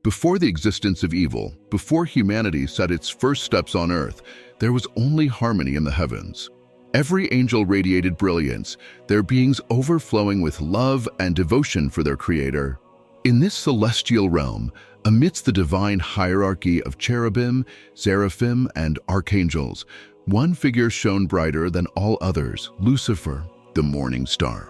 Before the existence of evil, before humanity set its first steps on earth, there was only harmony in the heavens. Every angel radiated brilliance, their beings overflowing with love and devotion for their Creator. In this celestial realm, amidst the divine hierarchy of cherubim, seraphim, and archangels, one figure shone brighter than all others: Lucifer, the morning star.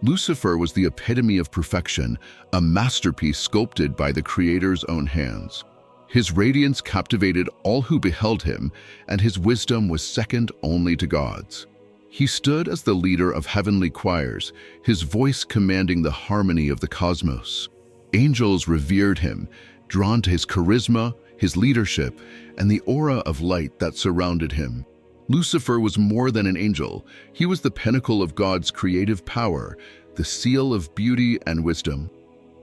Lucifer was the epitome of perfection, a masterpiece sculpted by the Creator's own hands. His radiance captivated all who beheld him, and his wisdom was second only to God's. He stood as the leader of heavenly choirs, his voice commanding the harmony of the cosmos. Angels revered him, drawn to his charisma, his leadership, and the aura of light that surrounded him. Lucifer was more than an angel. He was the pinnacle of God's creative power, the seal of beauty and wisdom.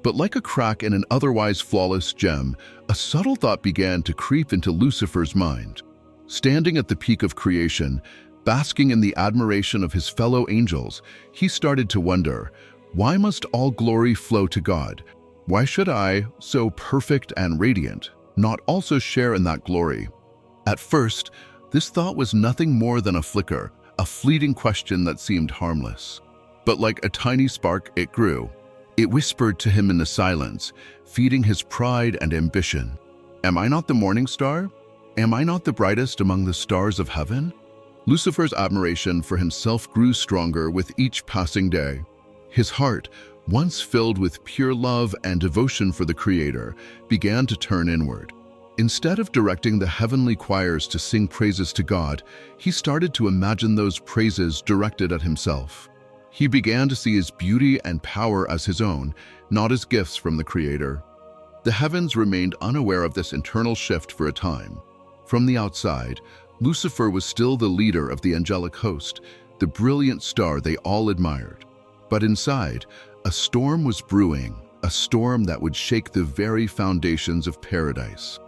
But like a crack in an otherwise flawless gem, a subtle thought began to creep into Lucifer's mind. Standing at the peak of creation, basking in the admiration of his fellow angels, he started to wonder, why must all glory flow to God? Why should I, so perfect and radiant, not also share in that glory? At first, this thought was nothing more than a flicker, a fleeting question that seemed harmless. But like a tiny spark, it grew. It whispered to him in the silence, feeding his pride and ambition. Am I not the morning star? Am I not the brightest among the stars of heaven? Lucifer's admiration for himself grew stronger with each passing day. His heart, once filled with pure love and devotion for the Creator, began to turn inward. Instead of directing the heavenly choirs to sing praises to God, he started to imagine those praises directed at himself. He began to see his beauty and power as his own, not as gifts from the Creator. The heavens remained unaware of this internal shift for a time. From the outside, Lucifer was still the leader of the angelic host, the brilliant star they all admired. But inside, a storm was brewing, a storm that would shake the very foundations of paradise.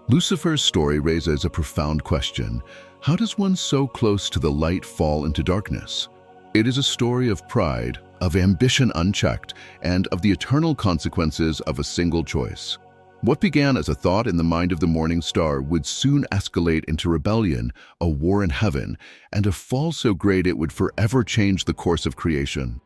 Lucifer's story raises a profound question. How does one so close to the light fall into darkness? It is a story of pride, of ambition unchecked, and of the eternal consequences of a single choice. What began as a thought in the mind of the morning star would soon escalate into rebellion, a war in heaven, and a fall so great it would forever change the course of creation.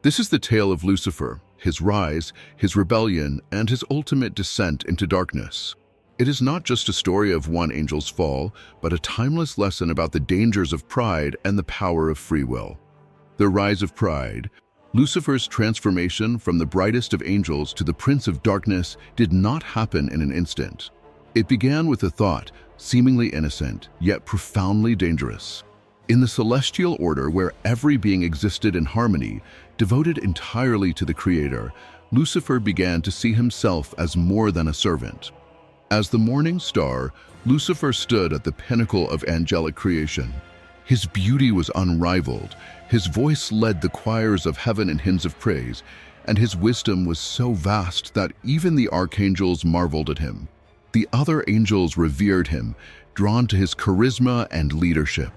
This is the tale of Lucifer, his rise, his rebellion, and his ultimate descent into darkness. It is not just a story of one angel's fall, but a timeless lesson about the dangers of pride and the power of free will. The rise of pride. Lucifer's transformation from the brightest of angels to the prince of darkness did not happen in an instant. It began with a thought, seemingly innocent, yet profoundly dangerous. In the celestial order where every being existed in harmony, devoted entirely to the Creator, Lucifer began to see himself as more than a servant. As the morning star, Lucifer stood at the pinnacle of angelic creation. His beauty was unrivaled, his voice led the choirs of heaven in hymns of praise, and his wisdom was so vast that even the archangels marveled at him. The other angels revered him, drawn to his charisma and leadership.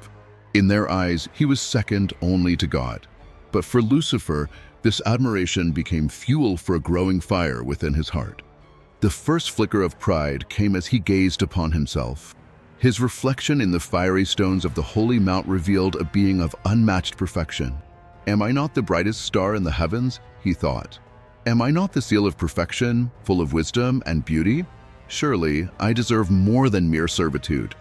In their eyes, he was second only to God. But for Lucifer, this admiration became fuel for a growing fire within his heart. The first flicker of pride came as he gazed upon himself. His reflection in the fiery stones of the holy mount revealed a being of unmatched perfection. Am I not the brightest star in the heavens? He thought. Am I not the seal of perfection, full of wisdom and beauty? Surely, I deserve more than mere servitude.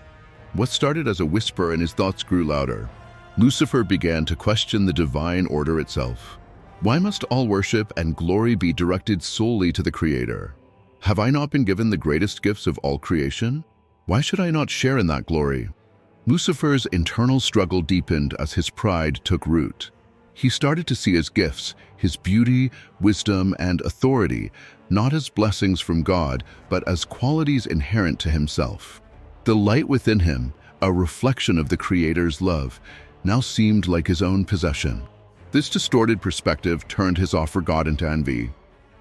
What started as a whisper in his thoughts grew louder. Lucifer began to question the divine order itself. Why must all worship and glory be directed solely to the Creator? Have I not been given the greatest gifts of all creation? Why should I not share in that glory? Lucifer's internal struggle deepened as his pride took root. He started to see his gifts, his beauty, wisdom, and authority, not as blessings from God, but as qualities inherent to himself. The light within him, a reflection of the Creator's love, now seemed like his own possession. This distorted perspective turned his awe for God into envy.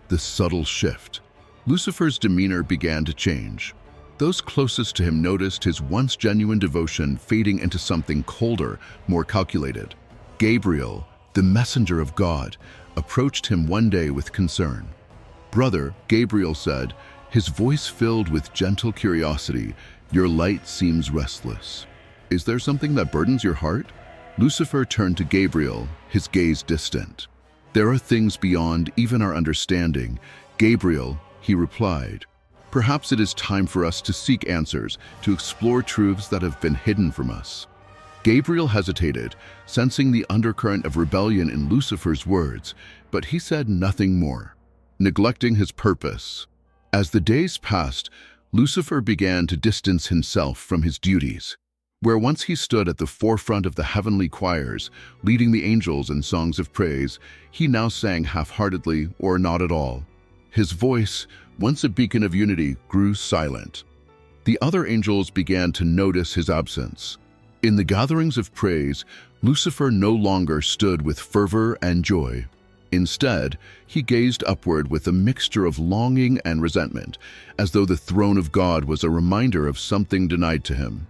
The subtle shift. Lucifer's demeanor began to change. Those closest to him noticed his once genuine devotion fading into something colder, more calculated. Gabriel, the messenger of God, approached him one day with concern. "Brother," Gabriel said, his voice filled with gentle curiosity. "Your light seems restless. Is there something that burdens your heart?" Lucifer turned to Gabriel, his gaze distant. "There are things beyond even our understanding, Gabriel," he replied. "Perhaps it is time for us to seek answers, to explore truths that have been hidden from us." Gabriel hesitated, sensing the undercurrent of rebellion in Lucifer's words, but he said nothing more, neglecting his purpose. As the days passed, Lucifer began to distance himself from his duties. Where once he stood at the forefront of the heavenly choirs, leading the angels in songs of praise, he now sang half-heartedly or not at all. His voice, once a beacon of unity, grew silent. The other angels began to notice his absence. In the gatherings of praise, Lucifer no longer stood with fervor and joy. Instead, he gazed upward with a mixture of longing and resentment, as though the throne of God was a reminder of something denied to him.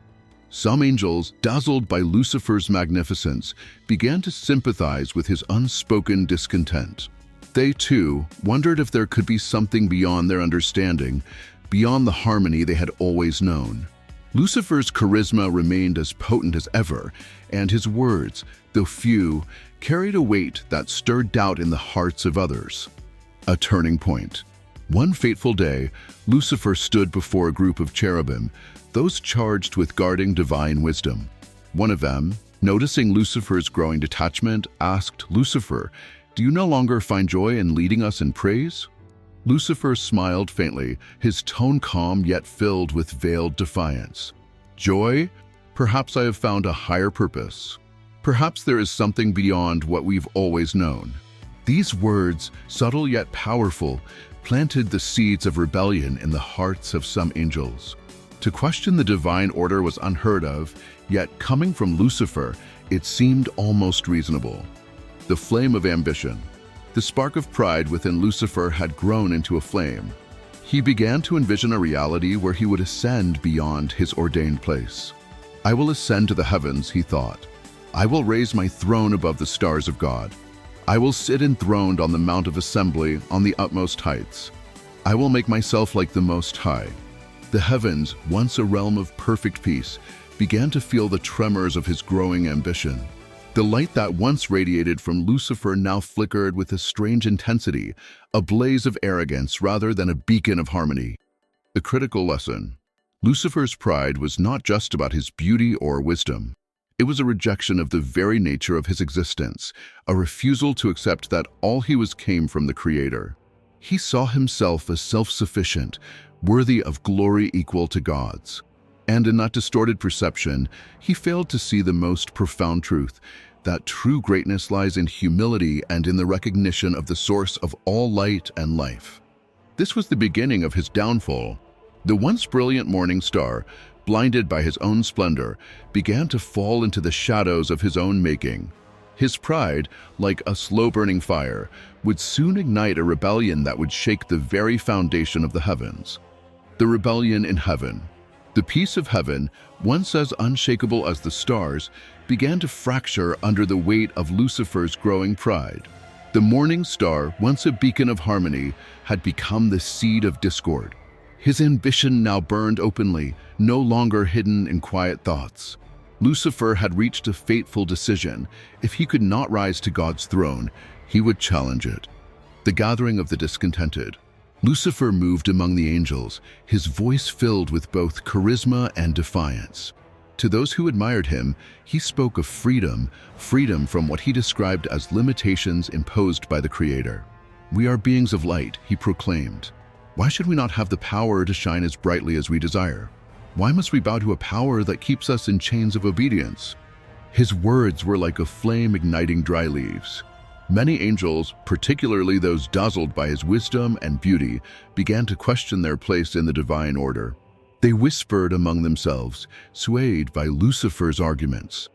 Some angels, dazzled by Lucifer's magnificence, began to sympathize with his unspoken discontent. They, too, wondered if there could be something beyond their understanding, beyond the harmony they had always known. Lucifer's charisma remained as potent as ever, and his words, though few, carried a weight that stirred doubt in the hearts of others. A turning point. One fateful day, Lucifer stood before a group of cherubim, those charged with guarding divine wisdom. One of them, noticing Lucifer's growing detachment, asked Lucifer, "Do you no longer find joy in leading us in praise?" Lucifer smiled faintly, his tone calm yet filled with veiled defiance. "Joy? Perhaps I have found a higher purpose. Perhaps there is something beyond what we've always known." These words, subtle yet powerful, planted the seeds of rebellion in the hearts of some angels. To question the divine order was unheard of, yet coming from Lucifer, it seemed almost reasonable. The flame of ambition. The spark of pride within Lucifer had grown into a flame. He began to envision a reality where he would ascend beyond his ordained place. "I will ascend to the heavens," he thought. "I will raise my throne above the stars of God. I will sit enthroned on the Mount of Assembly on the utmost heights. I will make myself like the Most High." The heavens, once a realm of perfect peace, began to feel the tremors of his growing ambition. The light that once radiated from Lucifer now flickered with a strange intensity, a blaze of arrogance rather than a beacon of harmony. The critical lesson. Lucifer's pride was not just about his beauty or wisdom. It was a rejection of the very nature of his existence, a refusal to accept that all he was came from the Creator. He saw himself as self-sufficient, worthy of glory equal to God's. And in that distorted perception, he failed to see the most profound truth, that true greatness lies in humility and in the recognition of the source of all light and life. This was the beginning of his downfall. The once brilliant morning star, blinded by his own splendor, began to fall into the shadows of his own making. His pride, like a slow-burning fire, would soon ignite a rebellion that would shake the very foundation of the heavens. The rebellion in heaven. The peace of heaven, once as unshakable as the stars, began to fracture under the weight of Lucifer's growing pride. The morning star, once a beacon of harmony, had become the seed of discord. His ambition now burned openly, no longer hidden in quiet thoughts. Lucifer had reached a fateful decision. If he could not rise to God's throne, he would challenge it. The gathering of the discontented. Lucifer moved among the angels, his voice filled with both charisma and defiance. To those who admired him, he spoke of freedom from what he described as limitations imposed by the Creator. "We are beings of light," he proclaimed. "Why should we not have the power to shine as brightly as we desire? Why must we bow to a power that keeps us in chains of obedience?" His words were like a flame igniting dry leaves. Many angels, particularly those dazzled by his wisdom and beauty, began to question their place in the divine order. They whispered among themselves, swayed by Lucifer's arguments.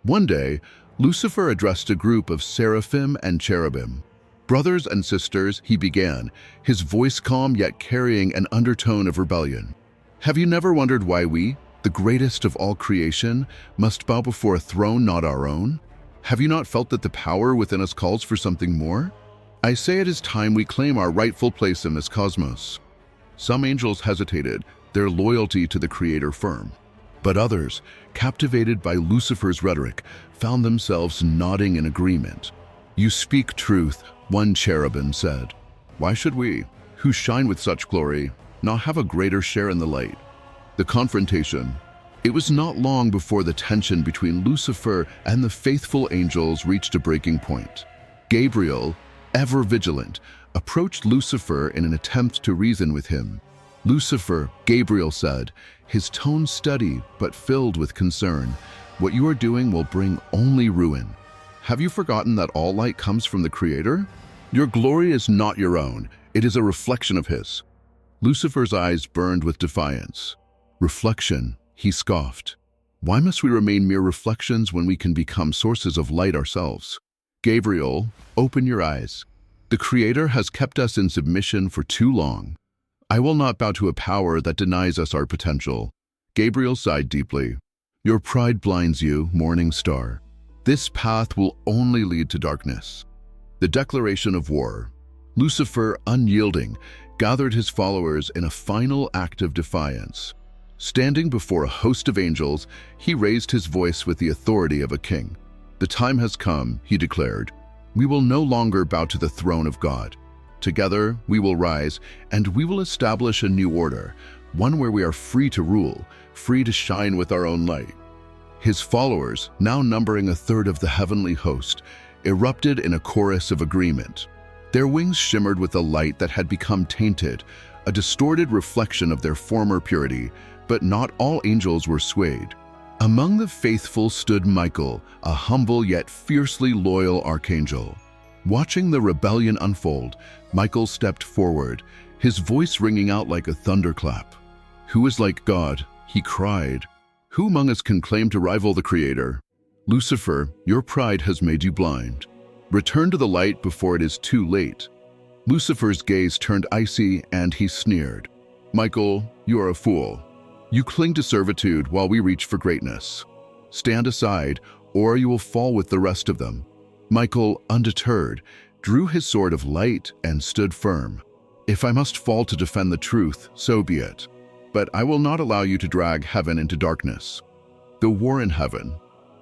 One day, Lucifer addressed a group of seraphim and cherubim. "Brothers and sisters," he began, his voice calm yet carrying an undertone of rebellion. "Have you never wondered why we, the greatest of all creation, must bow before a throne not our own? Have you not felt that the power within us calls for something more? I say it is time we claim our rightful place in this cosmos." Some angels hesitated, their loyalty to the Creator firm. But others, captivated by Lucifer's rhetoric, found themselves nodding in agreement. "You speak truth," one cherubim said. "Why should we, who shine with such glory, not have a greater share in the light?" The confrontation. It was not long before the tension between Lucifer and the faithful angels reached a breaking point. Gabriel, ever vigilant, approached Lucifer in an attempt to reason with him. "Lucifer," Gabriel said, his tone steady but filled with concern, "what you are doing will bring only ruin. Have you forgotten that all light comes from the Creator? Your glory is not your own, it is a reflection of His." Lucifer's eyes burned with defiance. "Reflection," he scoffed. "Why must we remain mere reflections when we can become sources of light ourselves?" "Gabriel, open your eyes. The Creator has kept us in submission for too long. I will not bow to a power that denies us our potential." Gabriel sighed deeply. "Your pride blinds you, morning star. This path will only lead to darkness." The declaration of war. Lucifer, unyielding, gathered his followers in a final act of defiance. Standing before a host of angels, he raised his voice with the authority of a king. "The time has come," he declared. "We will no longer bow to the throne of God. Together, we will rise, and we will establish a new order, one where we are free to rule, free to shine with our own light." His followers, now numbering a third of the heavenly host, erupted in a chorus of agreement. Their wings shimmered with a light that had become tainted, a distorted reflection of their former purity, but not all angels were swayed. Among the faithful stood Michael, a humble yet fiercely loyal archangel. Watching the rebellion unfold, Michael stepped forward, his voice ringing out like a thunderclap. "Who is like God?" he cried. "Who among us can claim to rival the Creator? Lucifer, your pride has made you blind. Return to the light before it is too late." Lucifer's gaze turned icy and he sneered. "Michael, you are a fool. You cling to servitude while we reach for greatness. Stand aside, or you will fall with the rest of them." Michael, undeterred, drew his sword of light and stood firm. "If I must fall to defend the truth, so be it. But I will not allow you to drag heaven into darkness." The war in heaven.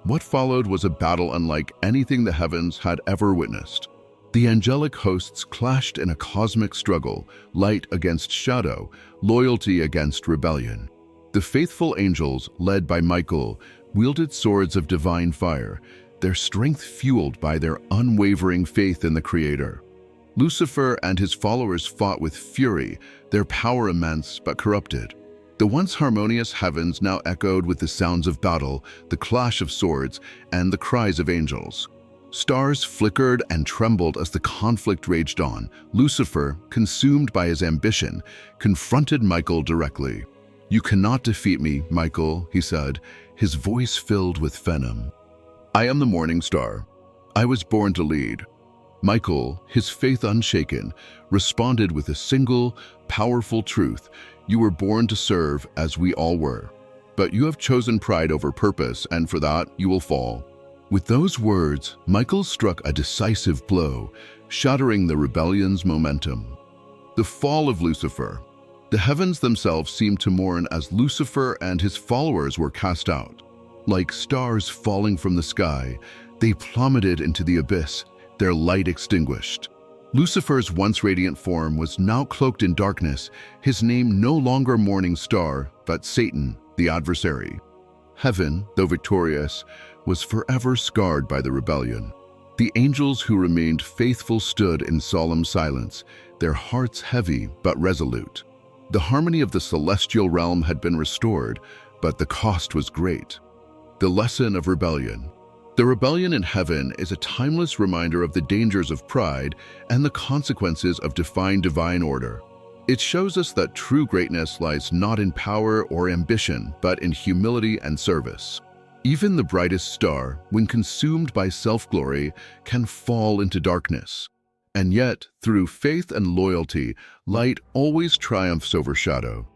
What followed was a battle unlike anything the heavens had ever witnessed. The angelic hosts clashed in a cosmic struggle, light against shadow, loyalty against rebellion. The faithful angels, led by Michael, wielded swords of divine fire, their strength fueled by their unwavering faith in the Creator. Lucifer and his followers fought with fury, their power immense but corrupted. The once harmonious heavens now echoed with the sounds of battle, the clash of swords, and the cries of angels. Stars flickered and trembled as the conflict raged on. Lucifer, consumed by his ambition, confronted Michael directly. "You cannot defeat me, Michael," he said, his voice filled with venom. "I am the morning star. I was born to lead." Michael, his faith unshaken, responded with a single, powerful truth. "You were born to serve as we all were. But you have chosen pride over purpose, and for that you will fall." With those words, Michael struck a decisive blow, shattering the rebellion's momentum. The fall of Lucifer. The heavens themselves seemed to mourn as Lucifer and his followers were cast out. Like stars falling from the sky, they plummeted into the abyss, their light extinguished. Lucifer's once radiant form was now cloaked in darkness, his name no longer morning star, but Satan, the adversary. Heaven, though victorious, was forever scarred by the rebellion. The angels who remained faithful stood in solemn silence, their hearts heavy but resolute. The harmony of the celestial realm had been restored, but the cost was great. The lesson of rebellion. The rebellion in heaven is a timeless reminder of the dangers of pride and the consequences of defying divine order. It shows us that true greatness lies not in power or ambition, but in humility and service. Even the brightest star, when consumed by self-glory, can fall into darkness. And yet, through faith and loyalty, light always triumphs over shadow.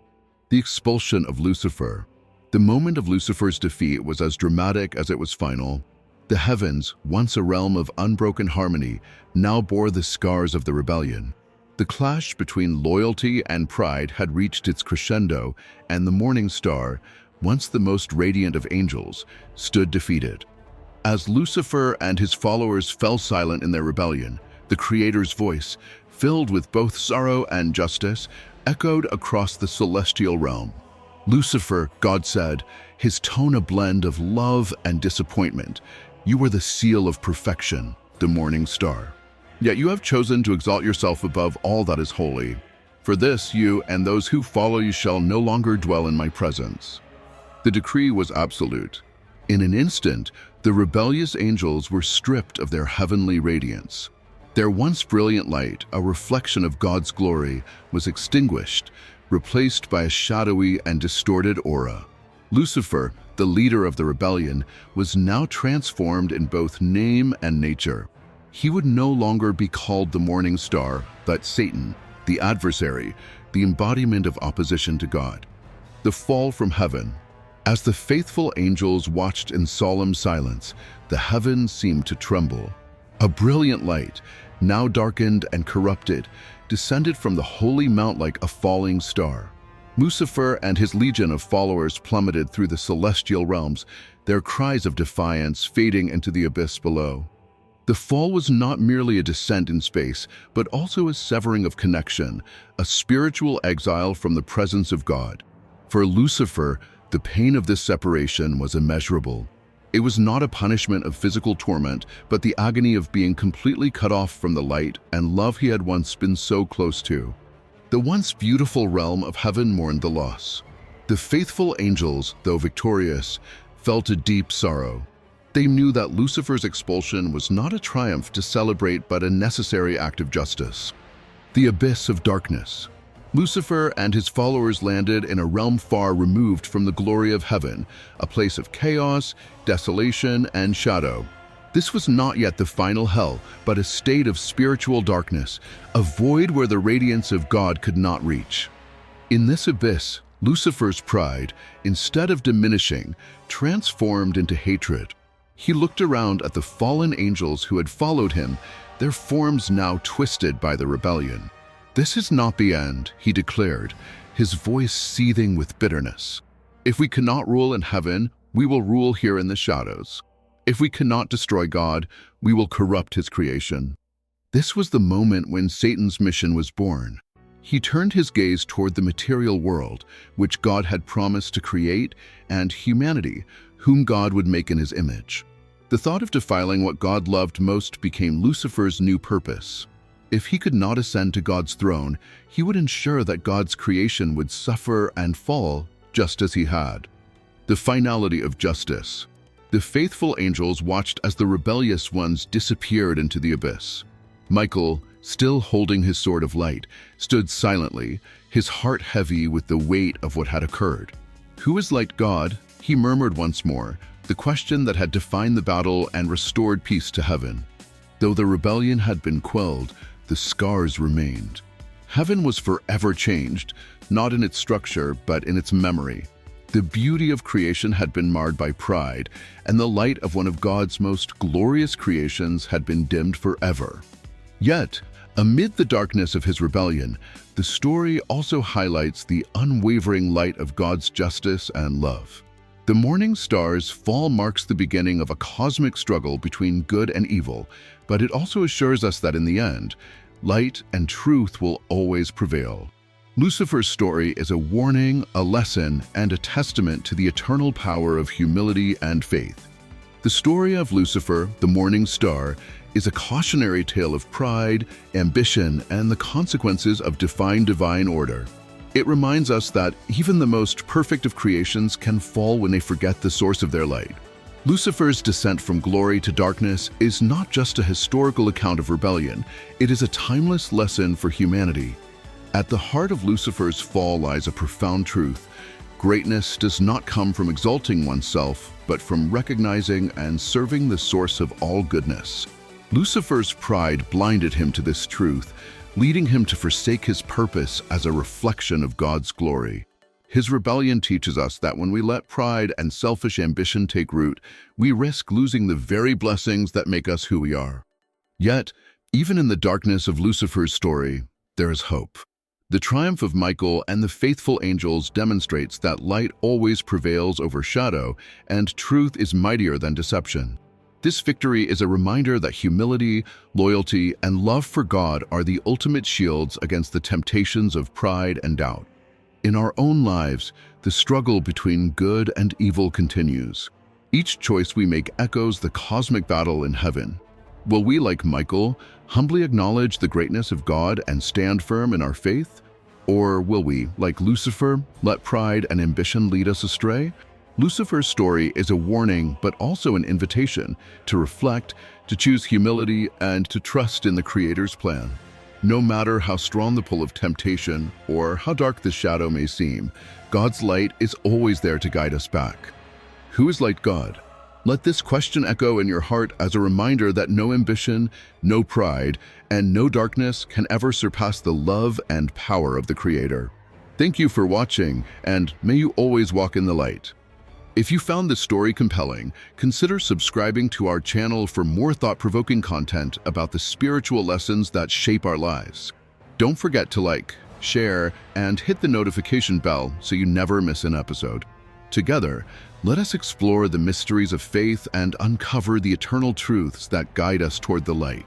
The expulsion of Lucifer. The moment of Lucifer's defeat was as dramatic as it was final. The heavens, once a realm of unbroken harmony, now bore the scars of the rebellion. The clash between loyalty and pride had reached its crescendo, and the morning star, once the most radiant of angels, stood defeated. As Lucifer and his followers fell silent in their rebellion, the Creator's voice, filled with both sorrow and justice, echoed across the celestial realm. "Lucifer," God said, his tone a blend of love and disappointment, "you were the seal of perfection, the morning star. Yet you have chosen to exalt yourself above all that is holy. For this you and those who follow you shall no longer dwell in my presence." The decree was absolute. In an instant, the rebellious angels were stripped of their heavenly radiance. Their once brilliant light, a reflection of God's glory, was extinguished, replaced by a shadowy and distorted aura. Lucifer, the leader of the rebellion, was now transformed in both name and nature. He would no longer be called the morning star, but Satan, the adversary, the embodiment of opposition to God. The fall from heaven. As the faithful angels watched in solemn silence, the heavens seemed to tremble. A brilliant light, now darkened and corrupted, descended from the holy mount like a falling star. Lucifer and his legion of followers plummeted through the celestial realms, their cries of defiance fading into the abyss below. The fall was not merely a descent in space, but also a severing of connection, a spiritual exile from the presence of God. For Lucifer, the pain of this separation was immeasurable. It was not a punishment of physical torment, but the agony of being completely cut off from the light and love he had once been so close to. The once beautiful realm of heaven mourned the loss. The faithful angels, though victorious, felt a deep sorrow. They knew that Lucifer's expulsion was not a triumph to celebrate, but a necessary act of justice. The abyss of darkness. Lucifer and his followers landed in a realm far removed from the glory of heaven, a place of chaos, desolation, and shadow. This was not yet the final hell, but a state of spiritual darkness, a void where the radiance of God could not reach. In this abyss, Lucifer's pride, instead of diminishing, transformed into hatred. He looked around at the fallen angels who had followed him, their forms now twisted by the rebellion. "This is not the end," he declared, his voice seething with bitterness. "If we cannot rule in heaven, we will rule here in the shadows. If we cannot destroy God, we will corrupt his creation." This was the moment when Satan's mission was born. He turned his gaze toward the material world, which God had promised to create, and humanity, whom God would make in his image. The thought of defiling what God loved most became Lucifer's new purpose. If he could not ascend to God's throne, he would ensure that God's creation would suffer and fall just as he had. The finality of justice. The faithful angels watched as the rebellious ones disappeared into the abyss. Michael, still holding his sword of light, stood silently, his heart heavy with the weight of what had occurred. "Who is like God?" he murmured once more, the question that had defined the battle and restored peace to heaven. Though the rebellion had been quelled, the scars remained. Heaven was forever changed, not in its structure, but in its memory. The beauty of creation had been marred by pride, and the light of one of God's most glorious creations had been dimmed forever. Yet, amid the darkness of his rebellion, the story also highlights the unwavering light of God's justice and love. The morning star's fall marks the beginning of a cosmic struggle between good and evil, but it also assures us that in the end, light and truth will always prevail. Lucifer's story is a warning, a lesson, and a testament to the eternal power of humility and faith. The story of Lucifer, the morning star, is a cautionary tale of pride, ambition, and the consequences of defying divine order. It reminds us that even the most perfect of creations can fall when they forget the source of their light. Lucifer's descent from glory to darkness is not just a historical account of rebellion, it is a timeless lesson for humanity. At the heart of Lucifer's fall lies a profound truth. Greatness does not come from exalting oneself, but from recognizing and serving the source of all goodness. Lucifer's pride blinded him to this truth, leading him to forsake his purpose as a reflection of God's glory. His rebellion teaches us that when we let pride and selfish ambition take root, we risk losing the very blessings that make us who we are. Yet, even in the darkness of Lucifer's story, there is hope. The triumph of Michael and the faithful angels demonstrates that light always prevails over shadow and truth is mightier than deception. This victory is a reminder that humility, loyalty, and love for God are the ultimate shields against the temptations of pride and doubt. In our own lives, the struggle between good and evil continues. Each choice we make echoes the cosmic battle in heaven. Will we, like Michael, humbly acknowledge the greatness of God and stand firm in our faith? Or will we, like Lucifer, let pride and ambition lead us astray? Lucifer's story is a warning, but also an invitation to reflect, to choose humility, and to trust in the Creator's plan. No matter how strong the pull of temptation or how dark the shadow may seem, God's light is always there to guide us back. Who is like God? Let this question echo in your heart as a reminder that no ambition, no pride, and no darkness can ever surpass the love and power of the Creator. Thank you for watching, and may you always walk in the light. If you found this story compelling, consider subscribing to our channel for more thought-provoking content about the spiritual lessons that shape our lives. Don't forget to like, share, and hit the notification bell so you never miss an episode. Together, let us explore the mysteries of faith and uncover the eternal truths that guide us toward the light.